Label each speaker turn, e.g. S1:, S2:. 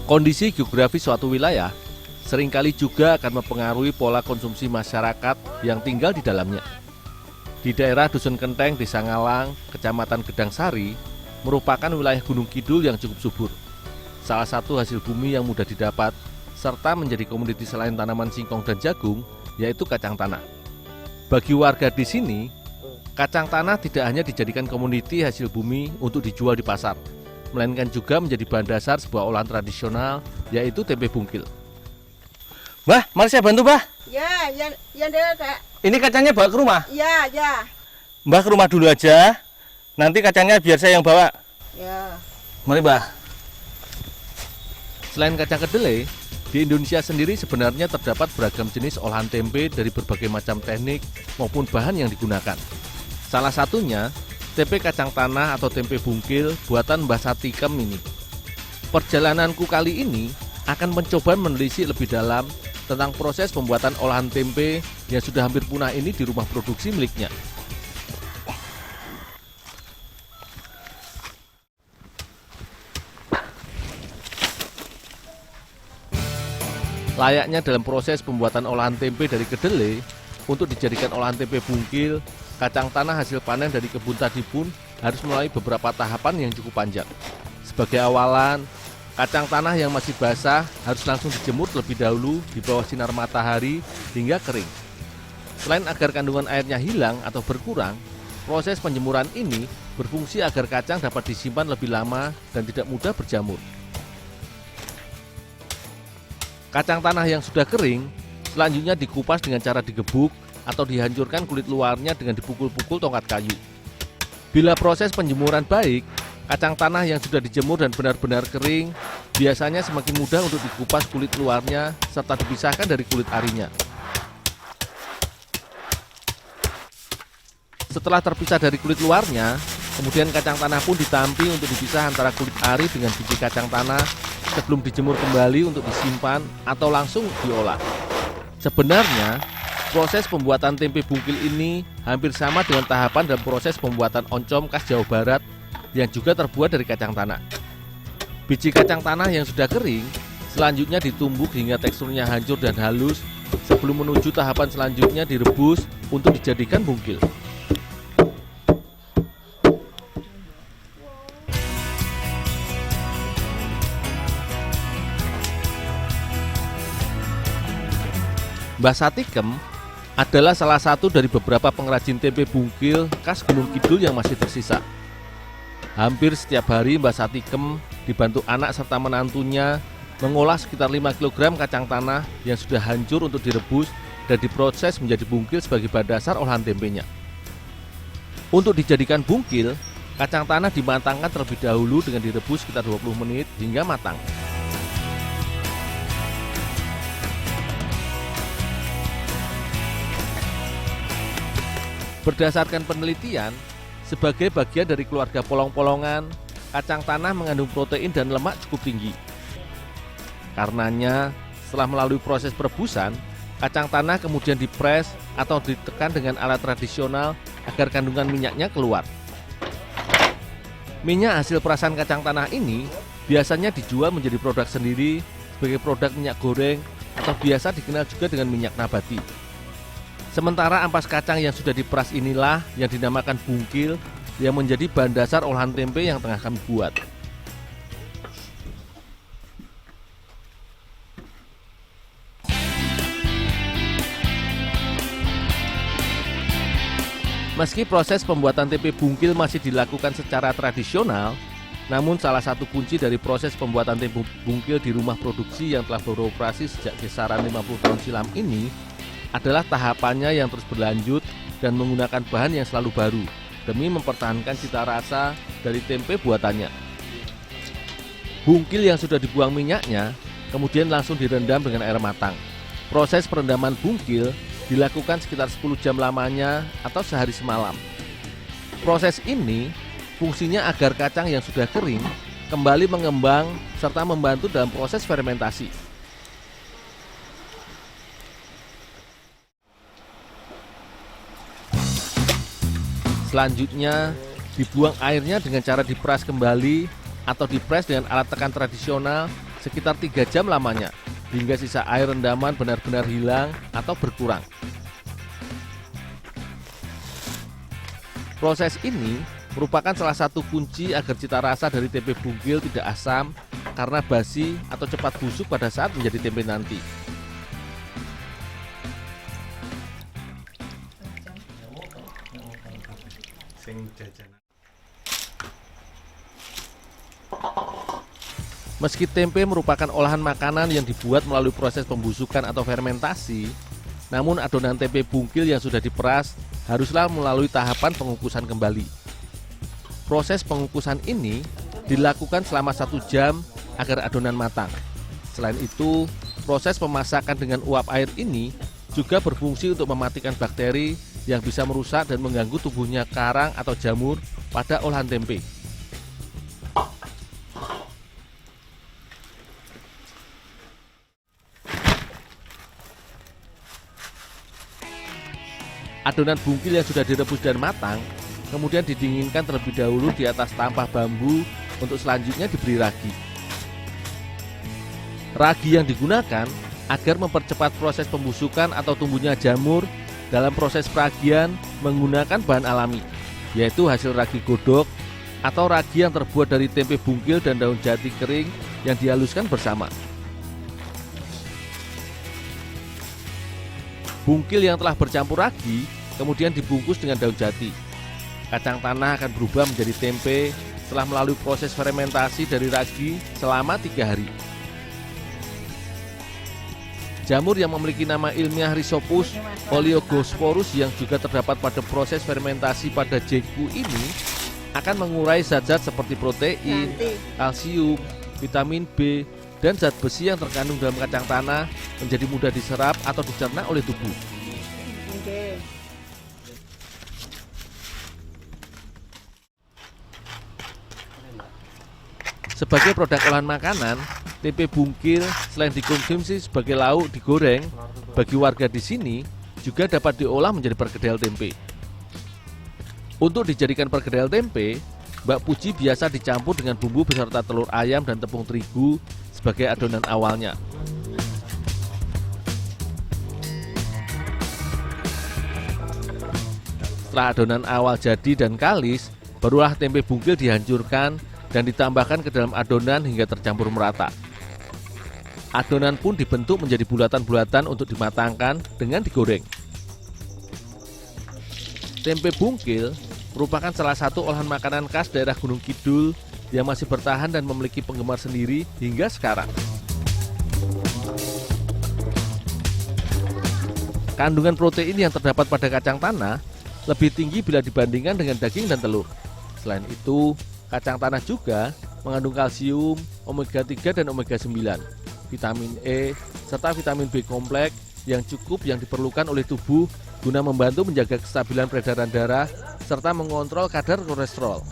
S1: Kondisi geografis suatu wilayah seringkali juga akan mempengaruhi pola konsumsi masyarakat yang tinggal di dalamnya. Di daerah Dusun Kenteng, Desa Ngalang, Kecamatan Gedang Sari, merupakan wilayah Gunung Kidul yang cukup subur. Salah satu hasil bumi yang mudah didapat, serta menjadi komoditi selain tanaman singkong dan jagung, yaitu kacang tanah. Bagi warga di sini, kacang tanah tidak hanya dijadikan komoditi hasil bumi untuk dijual di pasar, melainkan juga menjadi bahan dasar sebuah olahan tradisional, yaitu tempe bungkil.
S2: Mbah, mari saya bantu, Mbah.
S3: Ya, yang deh, Kak.
S2: Ini kacangnya bawa ke rumah.
S3: Ya, ya.
S2: Mbah ke rumah dulu aja. Nanti kacangnya biar saya yang bawa.
S3: Ya.
S2: Mari, Mbah.
S1: Selain kacang kedelai, di Indonesia sendiri sebenarnya terdapat beragam jenis olahan tempe dari berbagai macam teknik maupun bahan yang digunakan. Salah satunya, tempe kacang tanah atau tempe bungkil buatan Mbah Satikem ini. Perjalananku kali ini akan mencoba menelisik lebih dalam tentang proses pembuatan olahan tempe yang sudah hampir punah ini di rumah produksi miliknya. Layaknya dalam proses pembuatan olahan tempe dari kedelai, untuk dijadikan olahan tempe bungkil, kacang tanah hasil panen dari kebun tadi pun harus melalui beberapa tahapan yang cukup panjang. Sebagai awalan, kacang tanah yang masih basah harus langsung dijemur terlebih dahulu di bawah sinar matahari hingga kering. Selain agar kandungan airnya hilang atau berkurang, proses penjemuran ini berfungsi agar kacang dapat disimpan lebih lama dan tidak mudah berjamur. Kacang tanah yang sudah kering selanjutnya dikupas dengan cara digebuk atau dihancurkan kulit luarnya dengan dipukul-pukul tongkat kayu. Bila proses penjemuran baik, kacang tanah yang sudah dijemur dan benar-benar kering biasanya semakin mudah untuk dikupas kulit luarnya serta dipisahkan dari kulit arinya. Setelah terpisah dari kulit luarnya, kemudian kacang tanah pun ditampi untuk dipisah antara kulit ari dengan biji kacang tanah sebelum dijemur kembali untuk disimpan atau langsung diolah. Sebenarnya, proses pembuatan tempe bungkil ini hampir sama dengan tahapan dalam proses pembuatan oncom khas Jawa Barat yang juga terbuat dari kacang tanah. Biji kacang tanah yang sudah kering selanjutnya ditumbuk hingga teksturnya hancur dan halus sebelum menuju tahapan selanjutnya direbus untuk dijadikan bungkil. Mbah Satikem adalah salah satu dari beberapa pengrajin tempe bungkil khas Gunung Kidul yang masih tersisa. Hampir setiap hari Mbah Satikem dibantu anak serta menantunya mengolah sekitar 5 kg kacang tanah yang sudah hancur untuk direbus dan diproses menjadi bungkil sebagai bahan dasar olahan tempenya. Untuk dijadikan bungkil, kacang tanah dimatangkan terlebih dahulu dengan direbus sekitar 20 menit hingga matang. Berdasarkan penelitian, sebagai bagian dari keluarga polong-polongan, kacang tanah mengandung protein dan lemak cukup tinggi. Karenanya, setelah melalui proses perebusan, kacang tanah kemudian dipres atau ditekan dengan alat tradisional agar kandungan minyaknya keluar. Minyak hasil perasan kacang tanah ini biasanya dijual menjadi produk sendiri sebagai produk minyak goreng atau biasa dikenal juga dengan minyak nabati. Sementara ampas kacang yang sudah diperas inilah yang dinamakan bungkil yang menjadi bahan dasar olahan tempe yang tengah kami buat. Meski proses pembuatan tempe bungkil masih dilakukan secara tradisional, namun salah satu kunci dari proses pembuatan tempe bungkil di rumah produksi yang telah beroperasi sejak kisaran 50 tahun silam ini adalah tahapannya yang terus berlanjut dan menggunakan bahan yang selalu baru demi mempertahankan cita rasa dari tempe buatannya. Bungkil yang sudah dibuang minyaknya kemudian langsung direndam dengan air matang. Proses perendaman bungkil dilakukan sekitar 10 jam lamanya atau sehari semalam. Proses ini fungsinya agar kacang yang sudah kering kembali mengembang serta membantu dalam proses fermentasi. Selanjutnya, dibuang airnya dengan cara diperas kembali atau dipres dengan alat tekan tradisional sekitar 3 jam lamanya, hingga sisa air rendaman benar-benar hilang atau berkurang. Proses ini merupakan salah satu kunci agar cita rasa dari tempe bungkil tidak asam karena basi atau cepat busuk pada saat menjadi tempe nanti. Meski tempe merupakan olahan makanan yang dibuat melalui proses pembusukan atau fermentasi, namun adonan tempe bungkil yang sudah diperas haruslah melalui tahapan pengukusan kembali. Proses pengukusan ini dilakukan selama 1 jam agar adonan matang. Selain itu, proses pemasakan dengan uap air ini juga berfungsi untuk mematikan bakteri yang bisa merusak dan mengganggu tumbuhnya karang atau jamur pada olahan tempe. Adonan bungkil yang sudah direbus dan matang kemudian didinginkan terlebih dahulu di atas tampah bambu untuk selanjutnya diberi ragi. Ragi yang digunakan agar mempercepat proses pembusukan atau tumbuhnya jamur dalam proses peragian menggunakan bahan alami, yaitu hasil ragi godok atau ragi yang terbuat dari tempe bungkil dan daun jati kering yang dihaluskan bersama. Bungkil yang telah bercampur ragi kemudian dibungkus dengan daun jati. Kacang tanah akan berubah menjadi tempe setelah melalui proses fermentasi dari ragi selama 3 hari. Jamur yang memiliki nama ilmiah Rhizopus oleogosporus yang juga terdapat pada proses fermentasi pada jengku ini akan mengurai zat-zat seperti protein, kalsium, vitamin B, dan zat besi yang terkandung dalam kacang tanah menjadi mudah diserap atau dicerna oleh tubuh.
S3: Oke.
S1: Sebagai produk olahan makanan, tempe bungkil selain dikonsumsi sebagai lauk digoreng, bagi warga di sini juga dapat diolah menjadi perkedel tempe. Untuk dijadikan perkedel tempe, Mbak Puji biasa dicampur dengan bumbu beserta telur ayam dan tepung terigu sebagai adonan awalnya. Setelah adonan awal jadi dan kalis, barulah tempe bungkil dihancurkan dan ditambahkan ke dalam adonan hingga tercampur merata. Adonan pun dibentuk menjadi bulatan-bulatan untuk dimatangkan dengan digoreng. Tempe bungkil merupakan salah satu olahan makanan khas daerah Gunung Kidul yang masih bertahan dan memiliki penggemar sendiri hingga sekarang. Kandungan protein yang terdapat pada kacang tanah lebih tinggi bila dibandingkan dengan daging dan telur. Selain itu, kacang tanah juga mengandung kalsium, omega 3 dan omega 9, vitamin E, serta vitamin B kompleks yang cukup yang diperlukan oleh tubuh guna membantu menjaga kestabilan peredaran darah serta mengontrol kadar kolesterol.